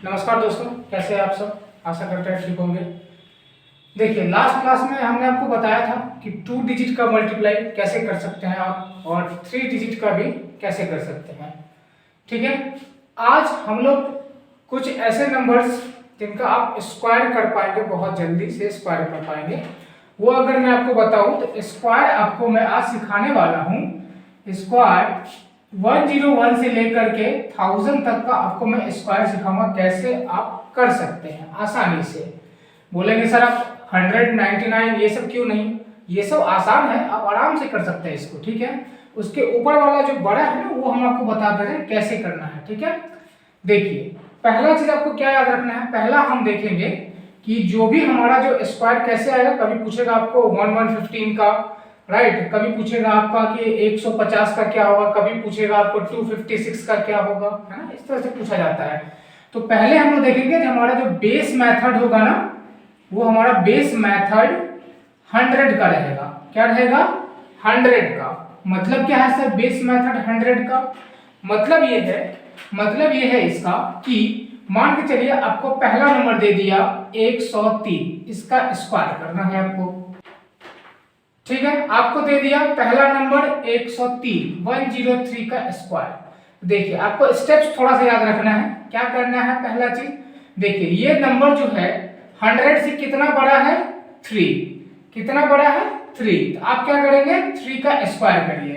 नमस्कार दोस्तों, कैसे हैं आप सब। आशा करते हैं ठीक होंगे। देखिए, लास्ट क्लास में हमने आपको बताया था कि 2 डिजिट का मल्टीप्लाई कैसे कर सकते हैं आप और 3 डिजिट का भी कैसे कर सकते हैं। ठीक है, आज हम लोग कुछ ऐसे नंबर्स जिनका आप स्क्वायर कर पाएंगे, बहुत जल्दी से स्क्वायर कर पाएंगे, वो अगर मैं आपको बताऊं तो स्क्वायर आपको मैं आज सिखाने वाला हूं। स्क्वायर 101 से लेकर के 1000 तक का आपको मैं स्क्वायर सिखाऊंगा, कैसे आप कर सकते हैं आसानी से। बोलेंगे सर आप 100, 99 ये सब क्यों नहीं, ये सब आसान है, आप आराम से कर सकते हैं इसको। ठीक है, उसके ऊपर वाला जो बड़ा है ना, वो हम आपको बता दे रहे हैं कैसे करना है। ठीक है, देखिए पहला चीज आपको क्या याद रखना है। पहला हम देखेंगे कि जो भी हमारा जो स्क्वायर कैसे आएगा। कभी पूछेगा आपको 1115 का, राइट, कभी पूछेगा आपका कि 150 का क्या होगा, कभी पूछेगा आपको 256 का क्या होगा, है ना, इस तरह से पूछा जाता है। तो पहले हम लोग देखेंगे कि हमारा जो बेस मेथड होगा ना, वो हमारा बेस मेथड 100 का रहेगा। क्या रहेगा? 100 का। मतलब क्या है सर बेस मेथड 100 का? मतलब ये है इसका कि मान के चलिए आपको पहला नंबर दे दिया 103, इसका स्क्वायर करना है आपको। ठीक है, आपको दे दिया पहला नंबर 103, 103 का स्क्वायर। देखिए आपको स्टेप्स थोड़ा सा याद रखना है। क्या करना है? पहला चीज देखिए, ये नंबर जो है 100 से कितना बड़ा है? 3। कितना बड़ा है? 3। तो आप क्या करेंगे? 3 का स्क्वायर करिए।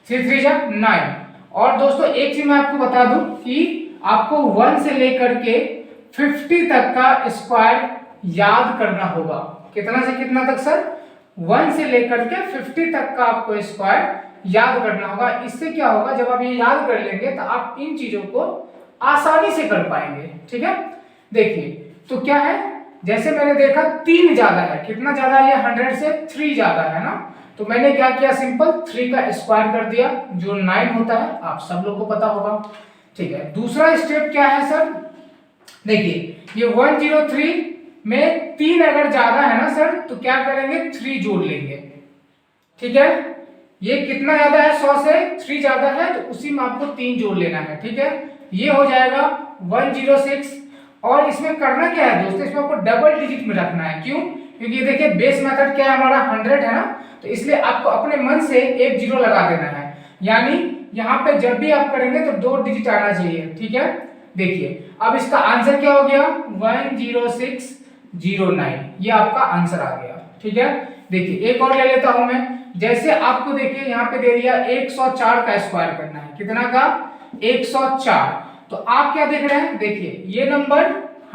3 3 जा 9। और दोस्तों एक चीज मैं आपको बता दूं कि आपको 1 से लेकर के 50 तक का स्क्वायर याद करना होगा। कितना से कितना तक सर? 1 से लेकर के 50 तक का आपको स्क्वायर याद करना होगा। इससे क्या होगा, जब आप ये याद कर लेंगे तो आप इन चीजों को आसानी से कर पाएंगे। ठीक है, देखिए तो क्या है, जैसे मैंने देखा 3 ज्यादा है। कितना ज्यादा है? 100 से 3 ज्यादा है ना, तो मैंने क्या किया, सिंपल 3 का स्क्वायर कर दिया, जो 9 होता है। आप सब लोग को पता होगा। ठीक है, दूसरा स्टेप क्या है सर? देखिए ये 103 में 3 अगर ज्यादा है ना सर, तो क्या करेंगे? 3 जोड़ लेंगे। ठीक है, ये कितना ज्यादा है? 100 से 3 ज्यादा है, तो उसी में आपको 3 जोड़ लेना है। ठीक है, ये हो जाएगा 106। और इसमें करना क्या है दोस्तों, इसमें आपको डबल डिजिट में रखना है। क्यों? क्योंकि ये देखिए बेस मेथड क्या है हमारा 100 है ना, तो इसलिए आपको अपने मन से एक जीरो लगा देना है। यानी यहाँ पे जब भी आप करेंगे तो 2 डिजिट आना चाहिए। ठीक है, देखिए अब इसका आंसर क्या हो गया? 10609, ये आपका आंसर आ गया। ठीक है, देखिए एक और ले लेता हूं मैं। जैसे आपको देखिए यहाँ पे दे दिया 104 का स्क्वायर करना है। कितना का? 104। तो आप क्या देख रहे हैं? देखिए ये नंबर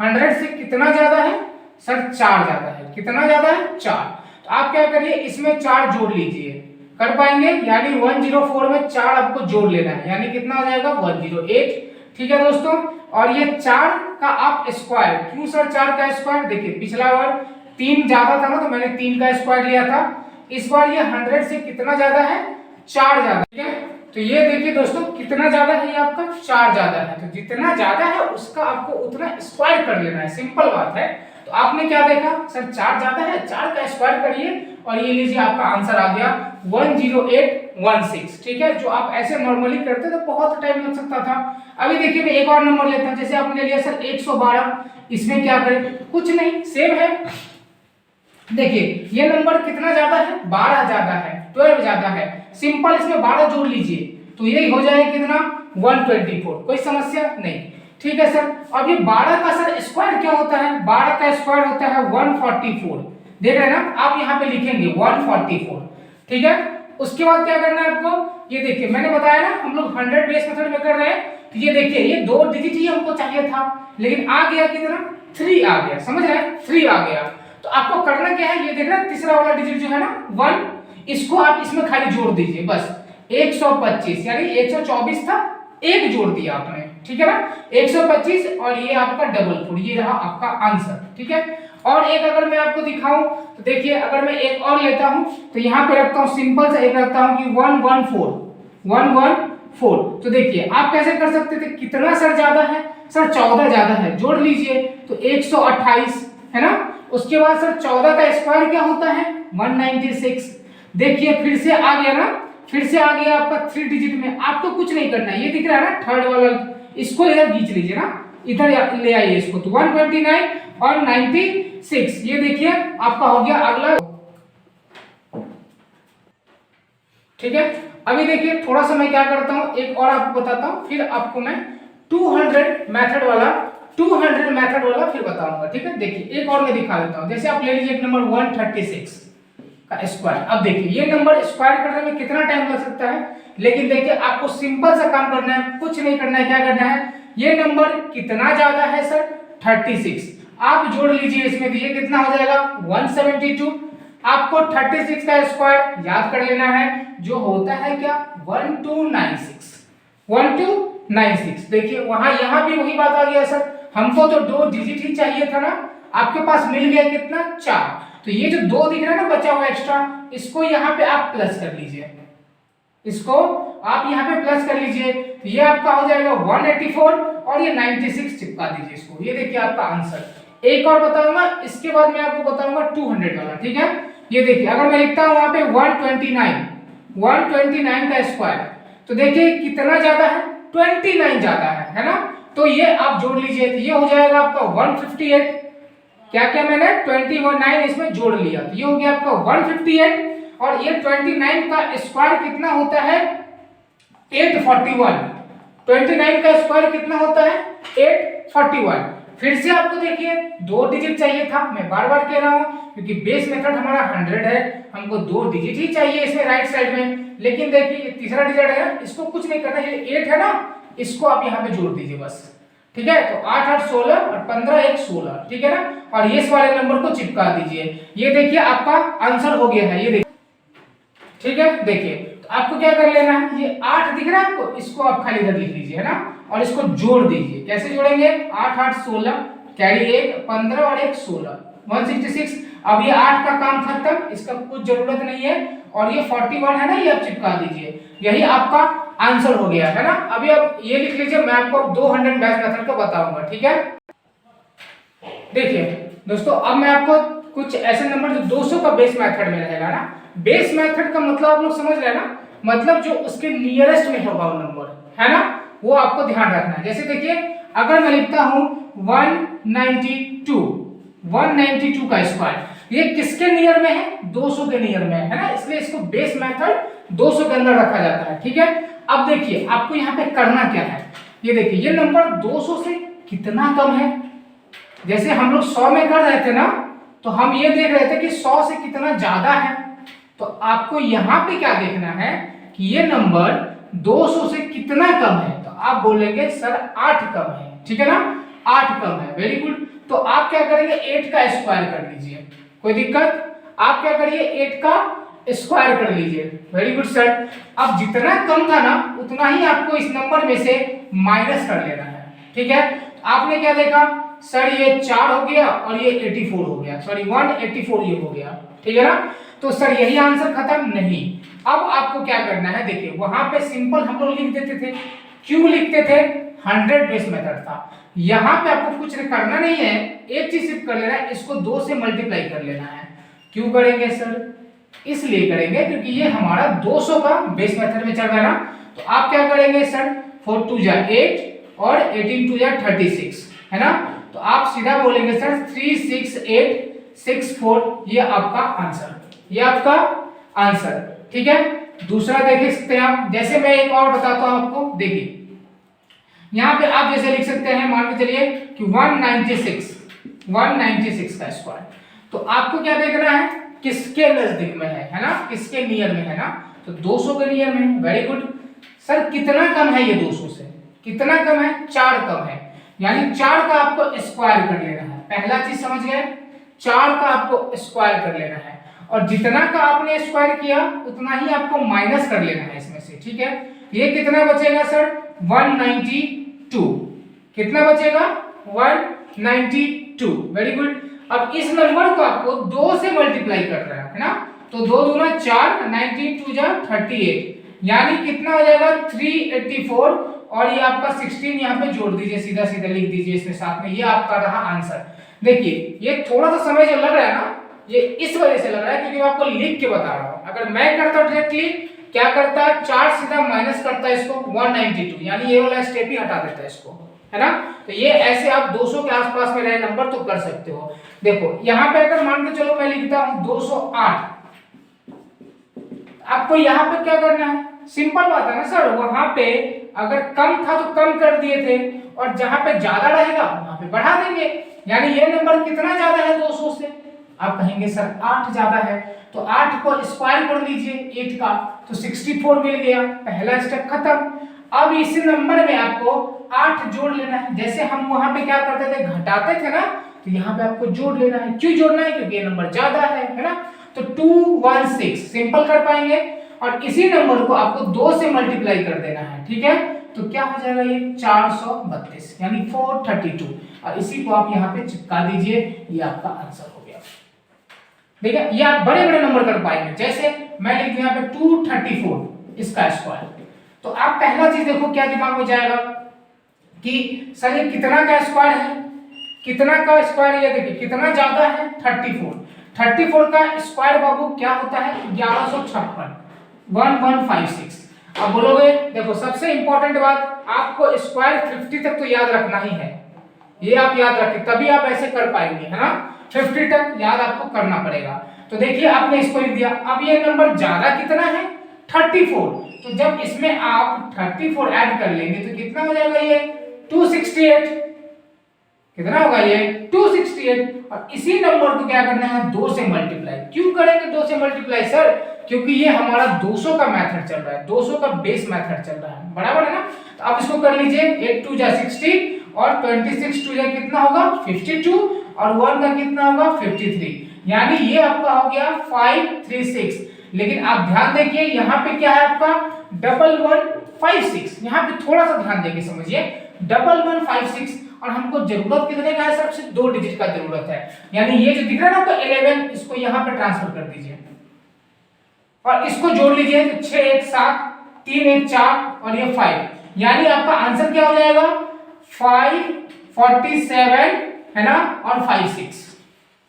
100 से कितना ज्यादा है सर? 4 ज्यादा है। कितना ज्यादा है? 4। तो आप क्या करिए, इसमें 4 जोड़ लीजिए। कर पाएंगे? यानी 104 में 4 आपको जोड़ लेना है, यानी कितना हो जाएगा? 108। ठीक है दोस्तों, और ये 4 का आप स्क्वायर। क्यों सर 4 का स्क्वायर? देखिए पिछला बार 3 ज्यादा था ना, तो मैंने 3 का स्क्वायर लिया था। इस बार ये 100 से कितना ज्यादा है? 4 ज्यादा। ठीक है, तो ये देखिए दोस्तों कितना ज्यादा है, ये आपका 4 ज्यादा है। तो जितना ज्यादा है उसका आपको उतना स्क्वायर कर लेना है, सिंपल बात है। तो आपने क्या देखा सर? 4 ज्यादा है, 4 का स्क्वायर करिए और ये लीजिए आपका आंसर आ गया 10816। ठीक है, जो आप ऐसे नॉर्मली करते तो बहुत टाइम लग सकता था। अभी देखिए मैं एक और नंबर लेता हूं। जैसे आपने लिया सर 112, इसमें क्या करें? कुछ नहीं, सेम है। देखिए ये नंबर कितना ज्यादा है? 12 ज्यादा है, 12 ज्यादा है। सिंपल इसमें 12 जोड़ लीजिए तो ये हो जाएगा कितना? 124। कोई समस्या नहीं। ठीक है सर, अब ये 12 का सर स्क्वायर क्या होता है? 12 का स्क्वायर होता है 144। देख रहे हैं ना, आप यहाँ पे लिखेंगे 144। ठीक है, उसके बाद क्या करना है आपको? ये देखिए मैंने बताया ना हम लोग 100 बेस मेथड में कर रहे हैं। तो ये देखिए ये 2 डिजिट ही हमको चाहिए था, लेकिन आ गया कितना? 3 आ गया। समझ रहे हैं? 3 आ गया। तो आपको करना क्या है? ये देख रहे हैं तीसरा वाला डिजिट जो है ना 1, इसको आप इसमें खाली जोड़ दीजिए बस। 125 यानी 124 था, 1 जोड़ दिया आपने। ठीक है ना, 125 और ये आपका डबल 4, ये रहा आपका आंसर। ठीक है, और एक अगर मैं आपको दिखाऊं तो देखिए, अगर मैं एक और लेता हूं तो यहां पे रखता हूं सिंपल सा एक रखता हूं कि 114। तो देखिए आप कैसे कर सकते थे? कितना सर ज्यादा है? सर 14 ज्यादा है, जोड़ लीजिए तो 128 है ना। उसके बाद सर 14 का स्क्वायर क्या होता है? 196। देखिए फिर से आ गया ना, फिर से आ गया आपका 3 डिजिट में। आपको कुछ नहीं करना है, ये दिख रहा है ना थर्ड वाला, इसको इधर खींच लीजिए ना, इधर ले आइए इसको, तो 129 और 96, ये देखिए आपका हो गया अगला। ठीक है, अभी देखिए थोड़ा सा मैं क्या करता हूं, एक और आपको बताता हूं, फिर आपको मैं 200 मेथड वाला फिर बताऊंगा। ठीक है, देखिए एक और मैं दिखा देता हूं। जैसे आप ले लीजिए एक नंबर 136 का स्क्वायर। अब देखिए ये नंबर स्क्वायर करने में कितना टाइम लग सकता है, लेकिन देखिए आपको सिंपल सा काम करना है, कुछ नहीं करना है। क्या करना है, ये नंबर कितना ज्यादा है सर, 36, आप जोड़ लीजिए इसमें, दीजिए कितना हो जाएगा 172। आपको 36 का स्क्वायर याद कर लेना है, जो होता है क्या 1296। देखिए वहां यहां भी वही बात आ गया सर, हमको तो 2 डिजिट ही चाहिए था ना, आपके पास मिल गया कितना 4। तो ये जो 2 दिख रहा है ना बचा हुआ एक्स्ट्रा, इसको यहाँ पे आप प्लस कर लीजिए, इसको आप यहाँ पे प्लस कर लीजिए, तो ये आपका हो जाएगा 184 और ये 96 चिपका दीजिए इसको। ये देखिए आपका आंसर। एक और बताऊंगा, इसके बाद मैं आपको बताऊंगा 200 वाला। ठीक है, ये देखिए अगर मैं लिखता हूं वहां पे 129 का स्क्वायर, तो देखिए कितना ज्यादा है, 29 ज्यादा है ना, तो ये आप जोड़ लीजिए, तो ये हो जाएगा आपका 158। क्या क्या मैंने 29 इसमें जोड़ लिया, तो ये हो गया आपका 158, और ये 29 का स्क्वायर कितना होता है 841। 29 का स्क्वायर कितना होता है 841। फिर से आपको देखिए 2 डिजिट चाहिए था, मैं बार बार कह रहा हूं क्योंकि बेस मेथड हमारा 100 है, हमको 2 डिजिट ही चाहिए इसमें राइट साइड में। लेकिन देखिए तीसरा डिजिट है, इसको कुछ नहीं करना, ये 8 है ना, इसको आप यहाँ पे जोड़ दीजिए बस। ठीक है, तो 8 8 16 और 15 1 16। ठीक है ना, और ये वाले नंबर को चिपका दीजिए। ये देखिए आपका आंसर हो गया है, ये देखिए। ठीक है, देखिए तो आपको क्या कर लेना है, ये 8 दिख रहा है आपको, इसको आप खाली इधर लिख लीजिए है ना, और इसको जोड़ दीजिए। कैसे जोड़ेंगे, 8 8 16 कैरी 1 15 और 1 16 166। अब ये 8 का काम खत्म, इसका कुछ जरूरत नहीं है, और ये 41 है ना, ये आप चिपका दीजिए। यही आपका आंसर हो गया है ना। अभी आप ये लिख लीजिए, मैं आपको 200 बैच मेथड का बताऊंगा। ठीक है, देखिए दोस्तों अब मैं आपको कुछ ऐसे नंबर जो 200 का बेस मेथड में रहेगा ना, बेस मेथड का मतलब आप लोग समझ रहे हैं ना, मतलब जो उसके नियरेस्ट में होगा वो नंबर है ना, वो आपको ध्यान रखना है। जैसे देखिए अगर मैं लिखता हूं 192 का स्क्वायर, ये किसके नियर में है, 200 के नियर में है ना, इसलिए इसको बेस मेथड 200 के अंदर रखा जाता है। ठीक है, अब देखिए आपको यहाँ पे करना क्या है, ये देखिए ये नंबर 200 से कितना कम है। जैसे हम लोग 100 में कर रहे थे ना, तो हम ये देख रहे थे कि 100 से कितना ज्यादा है, तो आपको यहाँ पे क्या देखना है कि ये नंबर 200 से कितना कम है, तो आप बोलेंगे सर 8 कम है। ठीक है ना, 8 कम है, वेरी गुड। तो आप क्या करेंगे 8 का स्क्वायर कर लीजिए, कोई दिक्कत, आप क्या करिए 8 का स्क्वायर कर लीजिए, वेरी गुड सर। अब जितना कम था ना उतना ही आपको इस नंबर में से माइनस कर लेना है। ठीक है, आपने क्या देखा सर, ये 4 हो गया और ये 84 हो गया, सॉरी 184 ये हो गया। ठीक है ना, तो सर यही आंसर खत्म नहीं। अब आपको क्या करना है, देखिए वहां पे सिंपल हम लोग लिख देते थे, क्यों लिखते थे, 100 बेस मेथड था। यहाँ पे आपको कुछ करना नहीं है, एक चीज सिर्फ कर लेना है, इसको 2 से मल्टीप्लाई कर लेना है। क्यों करेंगे सर, इसलिए करेंगे क्योंकि ये हमारा 200 का बेस मेथड में चल रहा है ना। तो आप क्या करेंगे सर, 4 2 जा 8 और 18 2 जा 36 है ना, तो आप सीधा बोलेंगे सर 36864, ये आपका आंसर, ये आपका आंसर। ठीक है, दूसरा देख सकते हैं आप, जैसे मैं एक और बताता हूं आपको, देखिए यहां पे आप जैसे लिख सकते हैं, मान के चलिए कि 196 का स्क्वायर, तो आपको क्या देखना है, किसके नजदीक में है ना, किसके नियर में है ना, तो 200 के नियर में। वेरी गुड सर, कितना कम है ये 200 से, कितना कम है, 4 कम है, यानी 4 का आपको स्क्वायर कर लेना है। पहला चीज समझ गए, 4 का आपको स्क्वायर कर लेना है, और जितना का आपने स्क्वायर किया उतना ही आपको माइनस कर लेना है इसमें से। ठीक है, ये कितना बचेगा सर, 192, कितना बचेगा 192, वेरी गुड। अब इस नंबर को आपको 2 से मल्टीप्लाई कर रहा है ना, तो 2 दूना 4, 92 जा 38, यानी कितना हो जाएगा 384, और ये आपका 16 यहाँ पे जोड़ दीजिए, सीधा सीधा लिख दीजिए इसमें साथ में, ये आपका रहा आंसर। देखिए ये थोड़ा सा समय जो लग रहा है ना, ये इस वजह से लग रहा है क्योंकि मैं आपको लिख के बता रहा हूँ। अगर मैं करता हूँ डायरेक्टली, क्या करता है 4 सीधा माइनस करता है इसको 192, यानी ये वाला स्टेप ही हटा देता है इसको। है ना। तो ये ऐसे आप 200 के आसपास में रहे नंबर तो कर सकते हो। देखो यहाँ पे अगर मान के चलो मैं लिखता हूं 208, आपको यहाँ पे क्या करना है, सिंपल बात है ना सर, वहां पे अगर कम था तो कम कर दिए थे और जहां पे ज्यादा रहेगा वहां पे बढ़ा देंगे। यानी ये नंबर कितना ज्यादा है 200 से, आप कहेंगे सर 8 ज्यादा है, तो 8 को स्क्वायर कर लीजिए 8 का, तो 64 मिल गया, पहला स्टेप खत्म। अब इस नंबर में आपको 8 जोड़ लेना है, जैसे हम वहां पे क्या करते थे घटाते थे ना, तो यहाँ पे आपको जोड़ लेना है। क्यों जोड़ना है, क्योंकि ये नंबर ज्यादा है ना। तो 216 सिंपल कर पाएंगे और इसी नंबर को आपको 2 से मल्टीप्लाई कर देना है, ठीक है। तो क्या हो जाएगा ये 432 यानी 432, और इसी को आप यहाँ पे चिपका दीजिए, ये आपका आंसर हो गया। ठीक है, ये आप बड़े बड़े नंबर कर पाएंगे, जैसे मैं लिख दूं यहाँ पे 234 इसका स्क्वायर, तो आप पहला चीज देखो क्या दिमाग में जाएगा कि सर ये कितना का स्क्वायर है, कितना का स्क्वायर, ये देखिए कितना ज्यादा है 34 का स्क्वायर बाबू क्या होता है 1156 1156। अब बोलोगे देखो सबसे इंपॉर्टेंट बात, आपको स्क्वायर 50 तक तो याद रखना ही है, ये आप याद रखें तभी आप ऐसे कर पाएंगे, है ना। 50 तक याद आपको करना पड़ेगा। तो देखिए आपने इसको लिख दिया, अब ये नंबर ज्यादा कितना है 34, तो जब इसमें आप 34 ऐड कर लेंगे तो कितना हो जाएगा ये 268, कितना होगा ये 268, और इसी नंबर को क्या करना है 2 से मल्टीप्लाई। क्यों करेंगे 2 से मल्टीप्लाई सर, क्योंकि ये हमारा 200 का मेथड चल रहा है, 200 का बेस मेथड चल रहा है, बराबर है ना। तो आप इसको कर लीजिए 8 2 जा 60 और 26 2 जा कितना होगा 52 और 1 का कितना होगा 53, यानी ये आपका हो गया 536। लेकिन आप ध्यान देखिए यहाँ पे क्या है आपका 1156, यहाँ पे थोड़ा सा ध्यान देके समझिए 1156, और हमको जरूरत कितने का है, सबसे 2 डिजिट का जरूरत है, यानी ये जो दिख रहा है ना आपको 11, इसको यहाँ पे ट्रांसफर कर दीजिए और इसको जोड़ लीजिए, तो 6 1 7 3 1 4 और ये 5, यानी आपका आंसर क्या हो जाएगा 547, है ना, और 56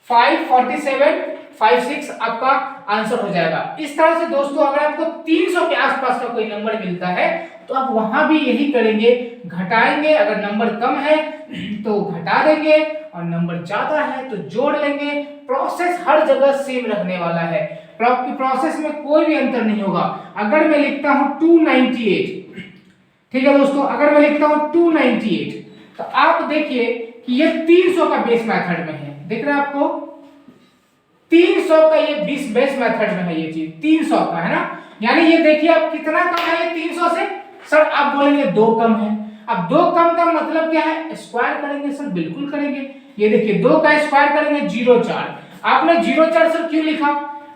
547 56 आपका आंसर हो जाएगा। इस तरह से दोस्तों अगर आपको 300 के आसपास का कोई नंबर मिलता है तो आप वहां भी यही करेंगे, घटाएंगे, अगर नंबर कम है तो घटा देंगे और नंबर ज्यादा है तो जोड़ लेंगे। प्रोसेस हर जगह सेम रखने वाला है, प्रोसेस में कोई भी अंतर नहीं होगा। अगर मैं लिखता हूं 298, ठीक है दोस्तों, अगर मैं लिखता हूं 298, तो आप देखिए कि ये 300 का बेस मेथड में है, दिख रहा है आपको 300 का ये बेस मेथड में है, ये चीज 300 का है ना, यानी ये देखिए आप कितना कम है ये 300 से, सर आप बोलेंगे 2 कम है। अब 2 कम का मतलब क्या है, स्क्वायर करेंगे सर, बिल्कुल करेंगे। ये देखिए 2 का स्क्वायर करेंगे 04, आपने 04 सर क्यों लिखा,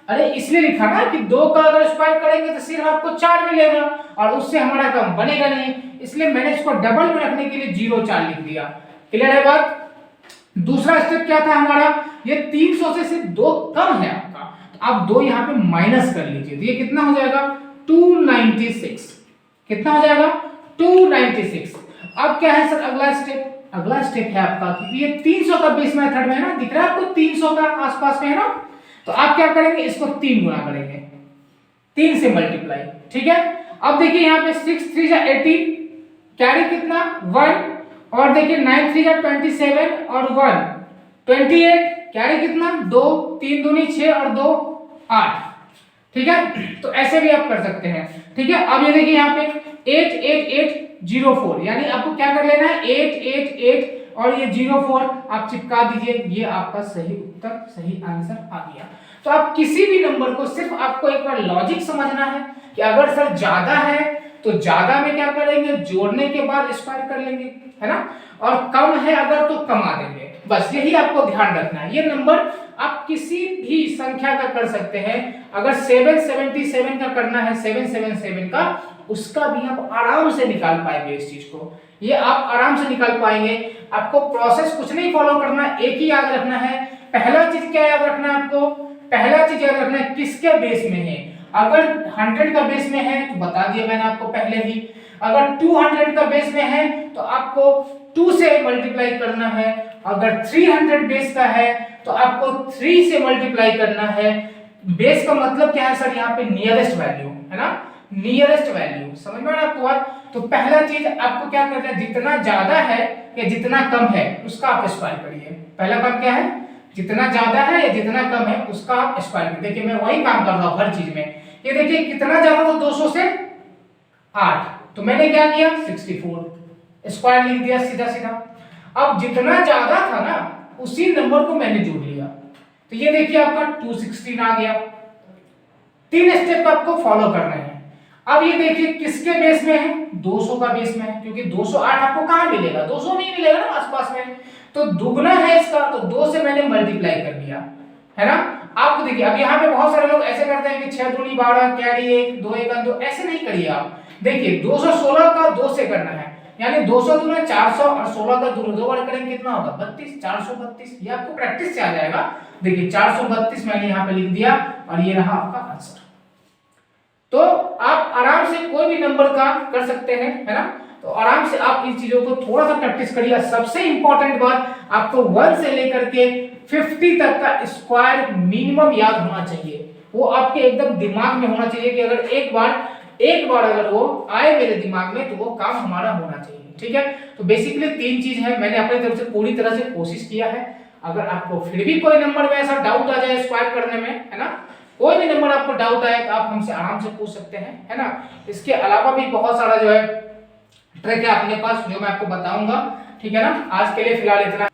अरे इसलिए लिखा ना कि 2 का अगर स्क्वायर करेंगे तो सिर्फ आपको 4 मिलेगा और उससे हमारा काम बनेगा नहीं, इसलिए मैंने इसको डबल में रखने के लिए 04 लिख दिया। क्लियर है बात। दूसरा स्टेप क्या था हमारा, ये 300 से सिर्फ 2 कम है आपका, तो आप 2 यहाँ पे माइनस कर लीजिए, तो ये कितना हो जाएगा 296, कितना हो जाएगा 296। अब क्या है सर अगला स्टेप है आपका, क्योंकि ये 300 का बेस मेथड में है ना, दिख रहा है आपको 300 का आसपास में है ना, तो आप क्या करेंगे इसको 3 गुना करेंगे, 3 से मल्टीप्लाई, ठीक है। अब देखिए यहाँ पे 6 3 जा 18, कैरी कितना 1, और देखिए 9 3 जा 27 और 1 28, कैरी कितना 2 3 दूनी 6 और 2 8, ठीक है। तो ऐसे भी आप कर सकते हैं, ठीक है। अब ये देखिए यहाँ पे 88804, यानी आपको क्या कर लेना है 888 और ये 04 आप चिपका दीजिए, ये आपका सही उत्तर, सही आंसर आ गया। तो आप किसी भी नंबर को सिर्फ आपको एक बार लॉजिक समझना है कि अगर सर ज्यादा है तो ज्यादा में क्या करेंगे, जोड़ने के बाद स्क्वायर कर लेंगे, है ना, और कम है अगर तो कमा देंगे, बस यही आपको ध्यान रखना है। ये नंबर आप किसी भी संख्या का कर सकते हैं, अगर 777 का करना है 777 का, उसका भी आप आराम से निकाल पाएंगे इस चीज को, ये आप आराम से निकाल पाएंगे। आपको प्रोसेस कुछ नहीं फॉलो करना, एक ही याद रखना है। पहला चीज क्या याद रखना है आपको, पहला चीज याद रखना है किसके बेस में है। अगर 100 का बेस में है तो बता दिया मैंने आपको पहले ही, अगर 200 का बेस में है तो आपको 2 से मल्टीप्लाई करना है, अगर 300 बेस का है तो आपको 3 से मल्टीप्लाई करना है। बेस का मतलब क्या है सर, यहाँ पे नियरेस्ट वैल्यू है ना, नियरेस्ट वैल्यू, समझ में आ रहा है आपको बात। तो पहला चीज आपको क्या करना है, जितना ज्यादा है या जितना कम है उसका आप स्क्वायर करिए। पहला काम क्या है, जितना ज्यादा है या जितना कम है उसका आप स्क्वायर करिए। देखिए मैं वही काम कर रहा हूं हर चीज में। ये देखिए कितना ज्यादा तो 200 से 8, तो मैंने क्या किया 64 स्क्वायर लिख दिया सीधा सीधा। अब जितना ज्यादा था ना उसी नंबर को मैंने जोड़ लिया, तो ये देखिए आपका 216 आ गया। 3 स्टेप आपको फॉलो करना है। अब ये देखिए किसके बेस में है, 200 का बेस में है, क्योंकि 208 आपको कहां मिलेगा, 200 नहीं मिलेगा ना आसपास में, तो दुगना है इसका, तो 2 से मैंने मल्टीप्लाई कर दिया, है ना। आपको देखिए अब यहाँ पे बहुत सारे लोग ऐसे करते हैं कि 6 दूनी 12 कैरी 1 2 1 2, ऐसे नहीं करिए आप। देखिए 216 का 2 से करना है, यानी 200 दूना 400 और 16 का दो बार करेंगे कितना होगा 32, 432। ये आपको प्रैक्टिस से आ जाएगा। देखिए 432 मैंने यहाँ पे लिख दिया और ये रहा आपका आंसर। तो आप आराम से कोई भी नंबर का कर सकते हैं, है ना। तो आराम से आप इन चीजों को थोड़ा सा प्रैक्टिस करिए। सबसे इंपॉर्टेंट बात, आपको 1 से लेकर के 50 तक का स्क्वायर मिनिमम याद होना चाहिए। वो आपके एकदम दिमाग में होना चाहिए कि अगर एक बार अगर वो आए मेरे दिमाग में तो वो काम हमारा होना चाहिए, ठीक है। तो बेसिकली 3 चीज है, मैंने अपनी तरफ से पूरी तरह से कोशिश किया है। अगर आपको फिर भी कोई नंबर में ऐसा डाउट आ जाए स्क्वायर करने में, है ना, कोई भी नंबर आपको डाउट आए तो आप हमसे आराम से पूछ सकते हैं, है ना। इसके अलावा भी बहुत सारा जो है ट्रिक है अपने पास जो मैं आपको बताऊंगा, ठीक है ना। आज के लिए फिलहाल इतना,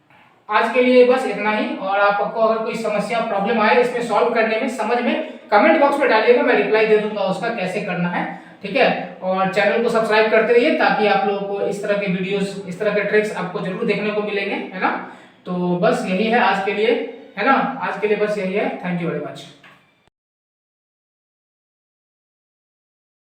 आज के लिए बस इतना ही। और आपको अगर कोई समस्या प्रॉब्लम आए इसमें सॉल्व करने में, समझ में, कमेंट बॉक्स में डालिएगा, मैं रिप्लाई दे दूंगा उसका कैसे करना है, ठीक है। और चैनल को सब्सक्राइब करते रहिए ताकि आप लोगों को इस तरह के वीडियोस, इस तरह के ट्रिक्स आपको जरूर देखने को मिलेंगे, है ना। तो बस यही है आज के लिए, है ना, आज के लिए बस यही है। Thank you very much.